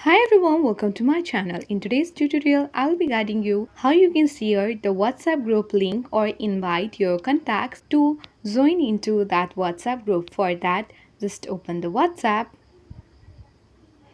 Hi everyone, welcome to my channel. In today's tutorial, I'll be guiding you how you can share the WhatsApp group link or invite your contacts to join into that WhatsApp group. For that, just open the WhatsApp,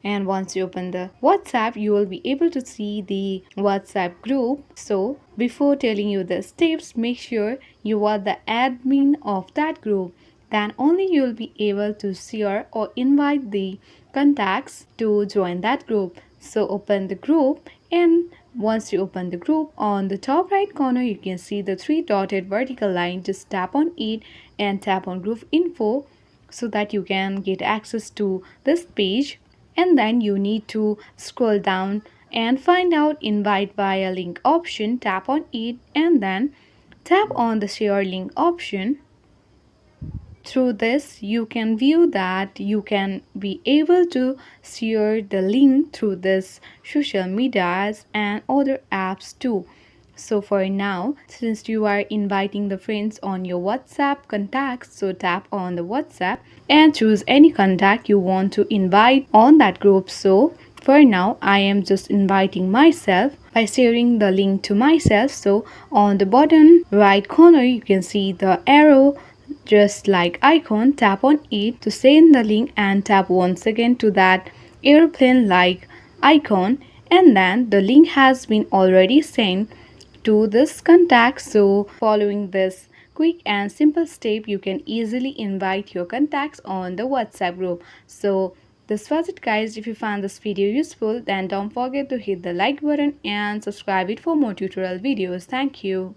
and once you open the WhatsApp, you will be able to see the WhatsApp group. So before telling you the steps, make sure you are the admin of that group. Then only you will be able to share or invite the contacts to join that group. So open the group, and once you open the group, on the top right corner you can see the three dotted vertical line. Just tap on it and tap on group info so that you can get access to this page, and then you need to scroll down and find out invite via link option. Tap on it and then tap on the share link option. Through this you can view that you can be able to share the link through this social medias and other apps too. So for now, since you are inviting the friends on your WhatsApp contacts, so tap on the WhatsApp and choose any contact you want to invite on that group. So for now, I am just inviting myself by sharing the link to myself. So on the bottom right corner, you can see the arrow just like icon. Tap on it to send the link and tap once again to that airplane like icon, and then the link has been already sent to this contact. So following this quick and simple step, you can easily invite your contacts on the WhatsApp group. So this was it guys. If you found this video useful, then don't forget to hit the like button and subscribe it for more tutorial videos. Thank you.